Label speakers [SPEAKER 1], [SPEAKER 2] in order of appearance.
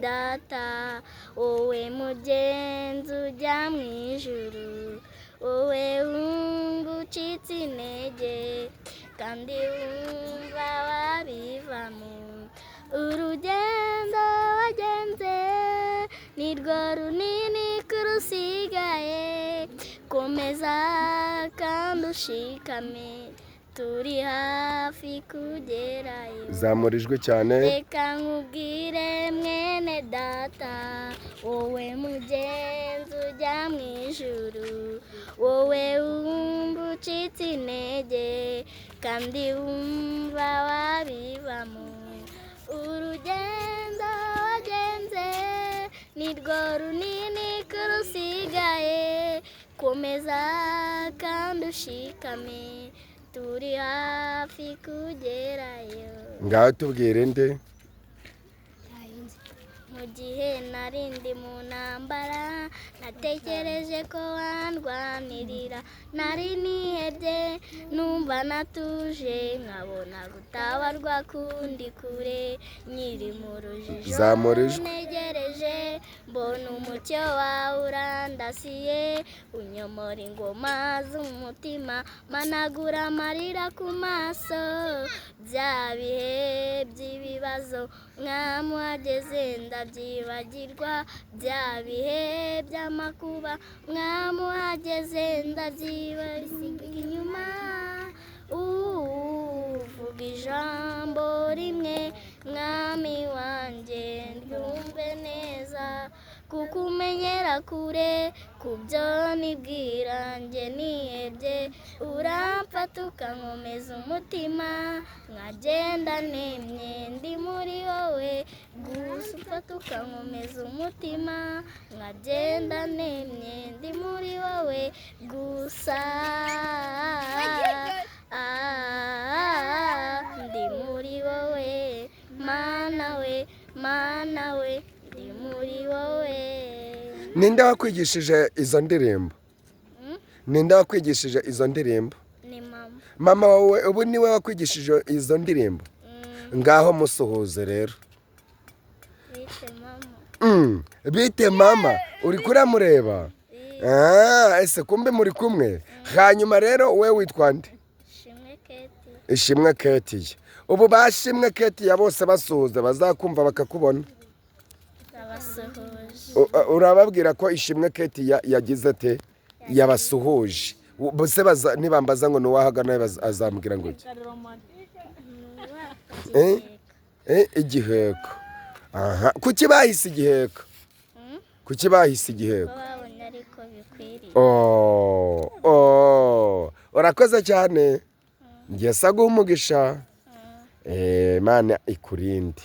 [SPEAKER 1] data wowe mugenzi ujya mu ijuru wowe wungucitse intege kandi wumva wabivamo urugendo wagenze nirwo runini kurusigaye komeza kandi ushikame turi hafi kugerayo
[SPEAKER 2] zamurijwe cyane
[SPEAKER 1] reka nkubwire mwene data wowe mugenzi ujya mu ijuru wowe wumva ucitse intege kandi wumva wabivamo urugendo wagenze nirwo runini kurusigaye komeza kandi ushikame turi hafi kugerayo
[SPEAKER 2] ngaho tubwire nde
[SPEAKER 1] mu gihe narindi mu ntambara natekereje ko wandwanirira nari nihebye numva natuje nkabona gutabarwa kundi kure nyiri mu rujijo
[SPEAKER 2] zamurijwe
[SPEAKER 1] negereje mbona umucyo wawe urandasiye unyomora ingoma z'umutima managura amarira ku maso bya bihe by'ibibazo mwamuhageze ndabyibagirwa bya bihe by'amakuba mwamuhageze ndabyibasiga inyuma uvuga ijambo rimwe mwami wanjye ryumve neza kuko umenyera kure kubyo nibwira njye nihebye uramfata ukankomeza umutima nkagenda nemye ndi muri wowe gusa ufata ukankomeza umutima nkagenda nemye ndi muri wowe gusa ndi muri wowe mana we ndi muri wowe
[SPEAKER 2] ninde wakwigishije izo ndirimbo ninde wakwigishije izo ndirimbo
[SPEAKER 1] ni mama
[SPEAKER 2] mama wawe ubu niwe wakwigishije izo ndirimbo ngaho musuhuze rero
[SPEAKER 1] bite mama
[SPEAKER 2] bite mama uri kuramureba ese kumbe muri kumwe hanyuma rero we witwa nde Ishimwe Ketiya ubu bashimwe Ketiya bose basuhuza bazakumva bakakubona urababwira ko Ishimwe Ketiya yagize ate yabasuhuje bose nibambaza ngo nuwahagana azambwira ngo igiheko kuki bahise igiheko kuki bahise igiheko urakoze cyane ngiye saguha umugisha Imana ikurinde